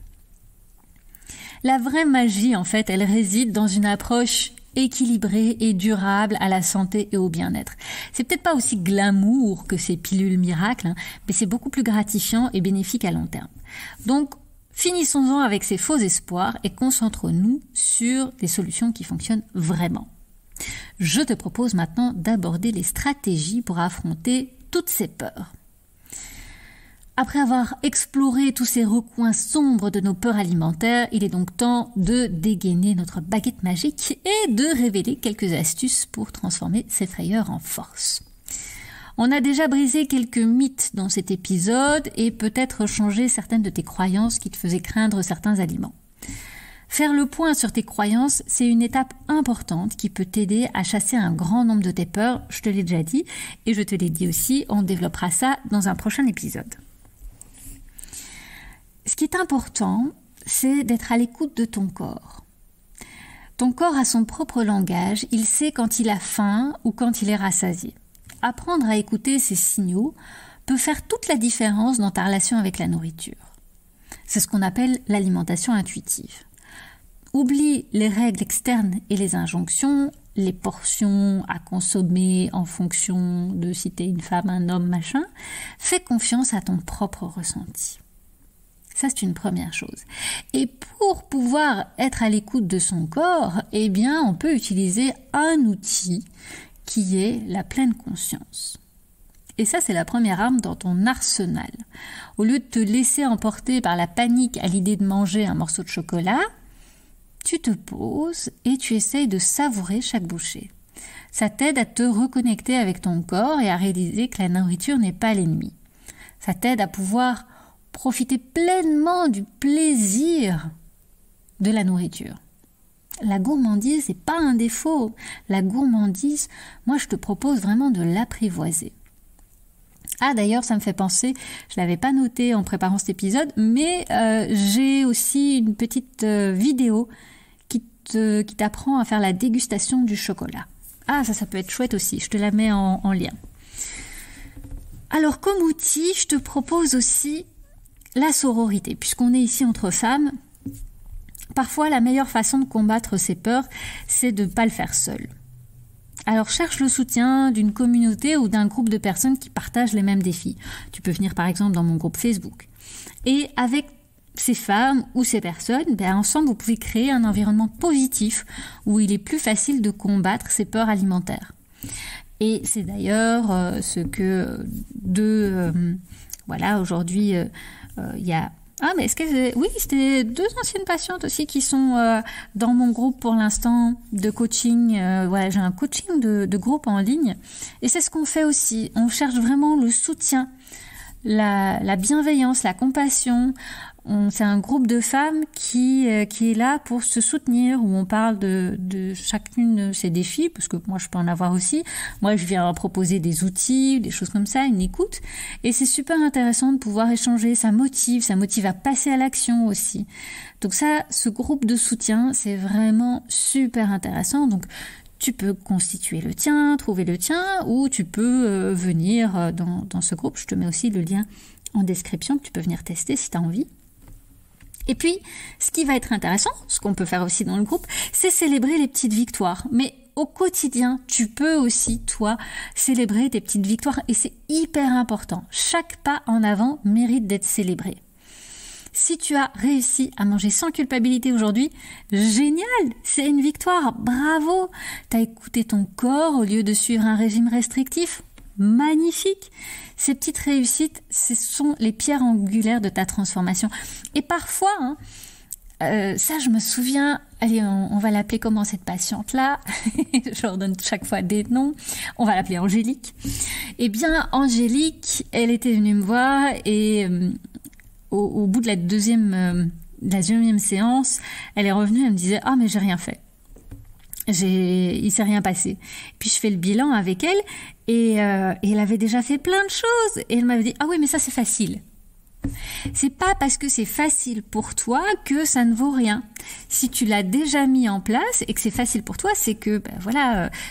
La vraie magie, en fait, elle réside dans une approche équilibré et durable à la santé et au bien-être. C'est peut-être pas aussi glamour que ces pilules miracles, mais c'est beaucoup plus gratifiant et bénéfique à long terme. Donc, finissons-en avec ces faux espoirs et concentrons-nous sur des solutions qui fonctionnent vraiment. Je te propose maintenant d'aborder les stratégies pour affronter toutes ces peurs. Après avoir exploré tous ces recoins sombres de nos peurs alimentaires, il est donc temps de dégainer notre baguette magique et de révéler quelques astuces pour transformer ces frayeurs en force. On a déjà brisé quelques mythes dans cet épisode et peut-être changé certaines de tes croyances qui te faisaient craindre certains aliments. Faire le point sur tes croyances, c'est une étape importante qui peut t'aider à chasser un grand nombre de tes peurs, je te l'ai déjà dit, et je te l'ai dit aussi, on développera ça dans un prochain épisode. Ce qui est important, c'est d'être à l'écoute de ton corps. Ton corps a son propre langage, il sait quand il a faim ou quand il est rassasié. Apprendre à écouter ces signaux peut faire toute la différence dans ta relation avec la nourriture. C'est ce qu'on appelle l'alimentation intuitive. Oublie les règles externes et les injonctions, les portions à consommer en fonction de si t'es une femme, un homme, machin. Fais confiance à ton propre ressenti. Ça, c'est une première chose. Et pour pouvoir être à l'écoute de son corps, eh bien, on peut utiliser un outil qui est la pleine conscience. Et ça, c'est la première arme dans ton arsenal. Au lieu de te laisser emporter par la panique à l'idée de manger un morceau de chocolat, tu te poses et tu essayes de savourer chaque bouchée. Ça t'aide à te reconnecter avec ton corps et à réaliser que la nourriture n'est pas l'ennemi. Ça t'aide à pouvoir profiter pleinement du plaisir de la nourriture. La gourmandise n'est pas un défaut. La gourmandise, moi je te propose vraiment de l'apprivoiser. Ah d'ailleurs, ça me fait penser, je l'avais pas noté en préparant cet épisode, mais j'ai aussi une petite vidéo qui t'apprend à faire la dégustation du chocolat. Ah ça peut être chouette aussi, je te la mets en lien. Alors comme outil, je te propose aussi la sororité, puisqu'on est ici entre femmes. Parfois, la meilleure façon de combattre ces peurs, c'est de ne pas le faire seul. Alors, cherche le soutien d'une communauté ou d'un groupe de personnes qui partagent les mêmes défis. Tu peux venir, par exemple, dans mon groupe Facebook. Et avec ces femmes ou ces personnes, ensemble, vous pouvez créer un environnement positif où il est plus facile de combattre ces peurs alimentaires. Et c'est d'ailleurs ce que aujourd'hui, il y a... Ah, mais oui, c'était 2 anciennes patientes aussi qui sont dans mon groupe pour l'instant de coaching. J'ai un coaching de groupe en ligne. Et c'est ce qu'on fait aussi. On cherche vraiment le soutien, la bienveillance, la compassion. C'est un groupe de femmes qui est là pour se soutenir, où on parle de chacune de ces défis, parce que moi je peux en avoir aussi. Moi je viens proposer des outils, des choses comme ça, une écoute. Et c'est super intéressant de pouvoir échanger, ça motive à passer à l'action aussi. Donc ça, ce groupe de soutien, c'est vraiment super intéressant. Donc tu peux constituer le tien, trouver le tien, ou tu peux venir dans ce groupe. Je te mets aussi le lien en description, tu peux venir tester si tu as envie. Et puis, ce qui va être intéressant, ce qu'on peut faire aussi dans le groupe, c'est célébrer les petites victoires. Mais au quotidien, tu peux aussi, toi, célébrer tes petites victoires. Et c'est hyper important. Chaque pas en avant mérite d'être célébré. Si tu as réussi à manger sans culpabilité aujourd'hui, génial, c'est une victoire, bravo. Tu as écouté ton corps au lieu de suivre un régime restrictif. Magnifique. Ces petites réussites, ce sont les pierres angulaires de ta transformation. Et parfois, ça je me souviens, allez, on va l'appeler comment cette patiente-là? Je leur donne chaque fois des noms. On va l'appeler Angélique. Eh bien, Angélique, elle était venue me voir et au bout de la deuxième séance, elle est revenue, elle me disait « Ah, mais j'ai rien fait. Il s'est rien passé. » Puis je fais le bilan avec elle et elle avait déjà fait plein de choses. Et elle m'avait dit « Ah oui, mais ça c'est facile. » C'est pas parce que c'est facile pour toi que ça ne vaut rien. Si tu l'as déjà mis en place et que c'est facile pour toi, c'est que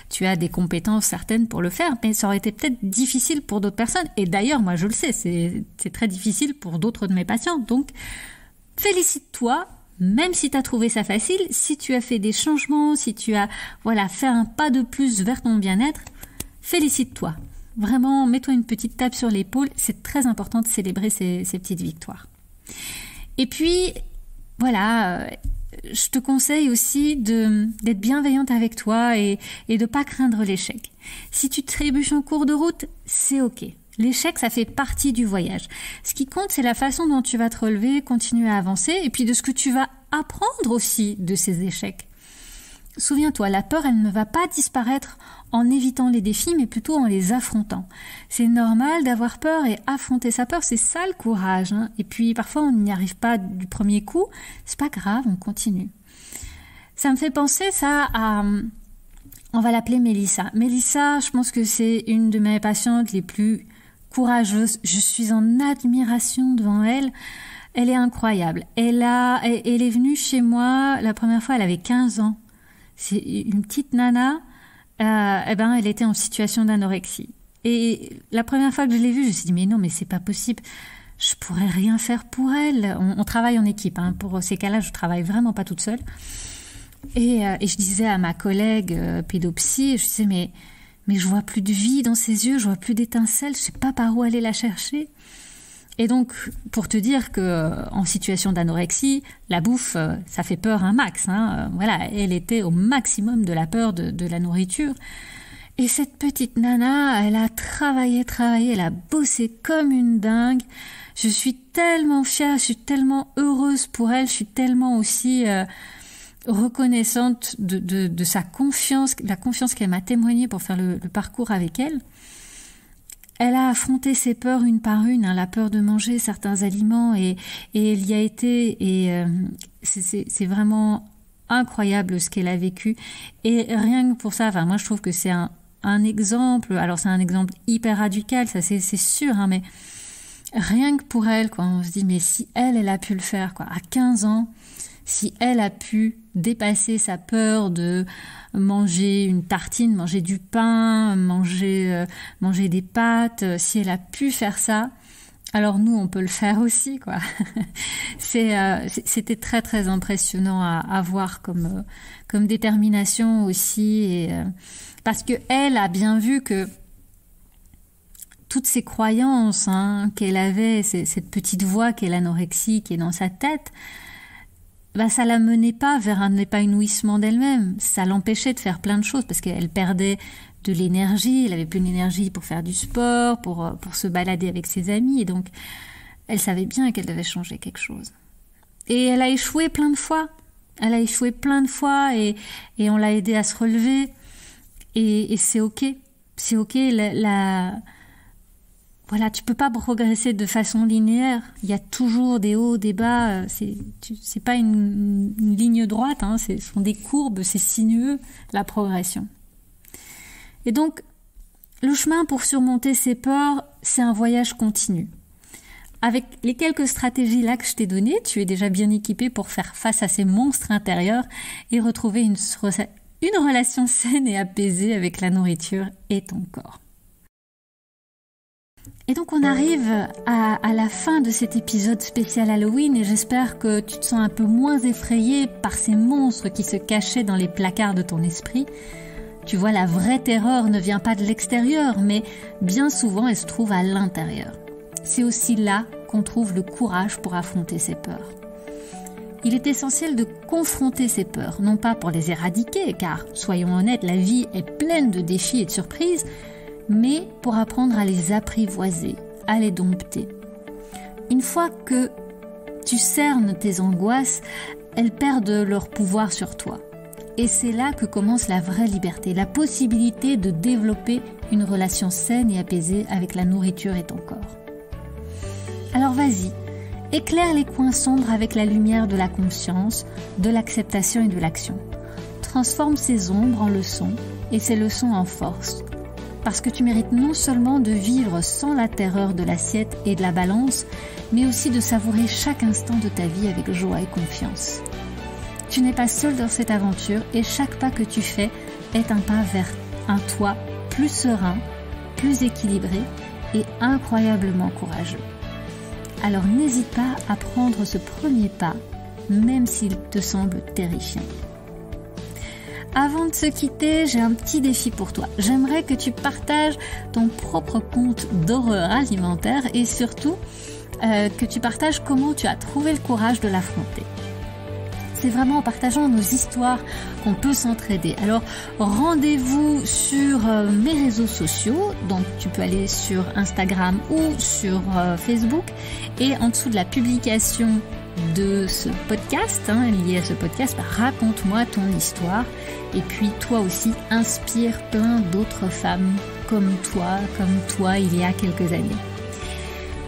tu as des compétences certaines pour le faire, mais ça aurait été peut-être difficile pour d'autres personnes. Et d'ailleurs, moi je le sais, c'est très difficile pour d'autres de mes patients. Donc, félicite-toi même si tu as trouvé ça facile, si tu as fait des changements, si tu as fait un pas de plus vers ton bien-être, félicite-toi. Vraiment, mets-toi une petite tape sur l'épaule. C'est très important de célébrer ces petites victoires. Et puis, je te conseille aussi d'être bienveillante avec toi et de pas craindre l'échec. Si tu trébuches en cours de route, c'est ok. L'échec, ça fait partie du voyage. Ce qui compte, c'est la façon dont tu vas te relever, continuer à avancer, et puis de ce que tu vas apprendre aussi de ces échecs. Souviens-toi, la peur, elle ne va pas disparaître en évitant les défis, mais plutôt en les affrontant. C'est normal d'avoir peur et affronter sa peur, c'est ça le courage. Et puis parfois, on n'y arrive pas du premier coup. C'est pas grave, on continue. Ça me fait penser ça à... On va l'appeler Mélissa. Mélissa, je pense que c'est une de mes patientes les plus courageuse. Je suis en admiration devant elle. Elle est incroyable. Elle est venue chez moi la première fois, elle avait 15 ans. C'est une petite nana. Elle était en situation d'anorexie. Et la première fois que je l'ai vue, je me suis dit mais non, mais c'est pas possible. Je pourrais rien faire pour elle. On travaille en équipe. Pour ces cas-là, je travaille vraiment pas toute seule. Et je disais à ma collègue pédopsie, je disais mais je vois plus de vie dans ses yeux, je vois plus d'étincelles, je sais pas par où aller la chercher. Et donc, pour te dire que en situation d'anorexie, la bouffe, ça fait peur un max. Elle était au maximum de la peur de la nourriture. Et cette petite nana, elle a travaillé, elle a bossé comme une dingue. Je suis tellement fière, je suis tellement heureuse pour elle, je suis tellement aussi... reconnaissante de sa confiance, la confiance qu'elle m'a témoignée pour faire le parcours avec elle. Elle a affronté ses peurs une par une, la peur de manger certains aliments et elle y a été et c'est vraiment incroyable ce qu'elle a vécu. Et rien que pour ça, moi je trouve que c'est un exemple, alors c'est un exemple hyper radical, ça c'est sûr, mais rien que pour elle, on se dit mais si elle a pu le faire, à 15 ans, si elle a pu dépasser sa peur de manger une tartine, manger du pain, manger des pâtes, si elle a pu faire ça, alors nous, on peut le faire aussi, C'était très, très impressionnant à voir comme détermination aussi. Et, parce que elle a bien vu que toutes ces croyances qu'elle avait, cette petite voix qu'est l'anorexie, qui est dans sa tête, ça la menait pas vers un épanouissement d'elle-même. Ça l'empêchait de faire plein de choses parce qu'elle perdait de l'énergie, elle avait plus d'énergie pour faire du sport, pour se balader avec ses amis. Et donc, elle savait bien qu'elle devait changer quelque chose. Et elle a échoué plein de fois. Et on l'a aidée à se relever. Et c'est ok. C'est ok. Tu peux pas progresser de façon linéaire. Il y a toujours des hauts, des bas. C'est pas une ligne droite. Ce sont des courbes, c'est sinueux, la progression. Et donc, le chemin pour surmonter ces peurs, c'est un voyage continu. Avec les quelques stratégies là que je t'ai données, tu es déjà bien équipé pour faire face à ces monstres intérieurs et retrouver une relation saine et apaisée avec la nourriture et ton corps. Et donc on arrive à la fin de cet épisode spécial Halloween et j'espère que tu te sens un peu moins effrayé par ces monstres qui se cachaient dans les placards de ton esprit. Tu vois, la vraie terreur ne vient pas de l'extérieur, mais bien souvent elle se trouve à l'intérieur. C'est aussi là qu'on trouve le courage pour affronter ces peurs. Il est essentiel de confronter ces peurs, non pas pour les éradiquer, car, soyons honnêtes, la vie est pleine de défis et de surprises, mais pour apprendre à les apprivoiser, à les dompter. Une fois que tu cernes tes angoisses, elles perdent leur pouvoir sur toi. Et c'est là que commence la vraie liberté, la possibilité de développer une relation saine et apaisée avec la nourriture et ton corps. Alors vas-y, éclaire les coins sombres avec la lumière de la conscience, de l'acceptation et de l'action. Transforme ces ombres en leçons et ces leçons en force. Parce que tu mérites non seulement de vivre sans la terreur de l'assiette et de la balance, mais aussi de savourer chaque instant de ta vie avec joie et confiance. Tu n'es pas seul dans cette aventure et chaque pas que tu fais est un pas vers un toi plus serein, plus équilibré et incroyablement courageux. Alors n'hésite pas à prendre ce premier pas même s'il te semble terrifiant. Avant de se quitter, j'ai un petit défi pour toi. J'aimerais que tu partages ton propre conte d'horreur alimentaire et surtout que tu partages comment tu as trouvé le courage de l'affronter. C'est vraiment en partageant nos histoires qu'on peut s'entraider. Alors, rendez-vous sur mes réseaux sociaux. Donc, tu peux aller sur Instagram ou sur Facebook. Et en dessous de la publication de ce podcast, lié à ce podcast, raconte-moi ton histoire. Et puis, toi aussi, inspire plein d'autres femmes comme toi, il y a quelques années.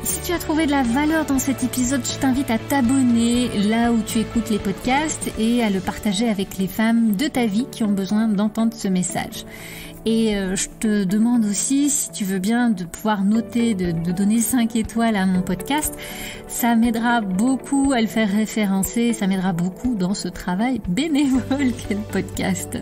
Si tu as trouvé de la valeur dans cet épisode, je t'invite à t'abonner là où tu écoutes les podcasts et à le partager avec les femmes de ta vie qui ont besoin d'entendre ce message. Et je te demande aussi, si tu veux bien, de pouvoir noter, de donner 5 étoiles à mon podcast. Ça m'aidera beaucoup à le faire référencer, ça m'aidera beaucoup dans ce travail bénévole qu'est le podcast.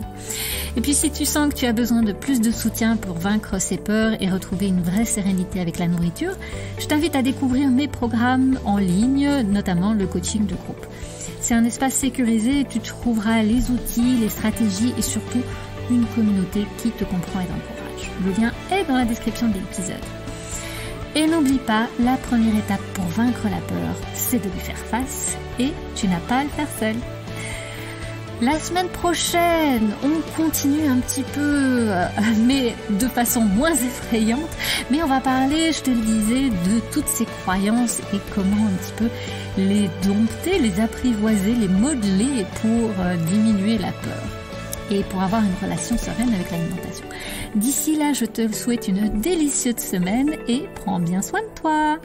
Et puis si tu sens que tu as besoin de plus de soutien pour vaincre ces peurs et retrouver une vraie sérénité avec la nourriture, je t'invite à découvrir mes programmes en ligne, notamment le coaching de groupe. C'est un espace sécurisé et tu trouveras les outils, les stratégies et surtout une communauté qui te comprend et t'encourage. Le lien est dans la description de l'épisode. Et n'oublie pas, la première étape pour vaincre la peur, c'est de lui faire face et tu n'as pas à le faire seul. La semaine prochaine, on continue un petit peu, mais de façon moins effrayante, mais on va parler, je te le disais, de toutes ces croyances et comment un petit peu les dompter, les apprivoiser, les modeler pour diminuer la peur et pour avoir une relation sereine avec l'alimentation. D'ici là, je te souhaite une délicieuse semaine et prends bien soin de toi.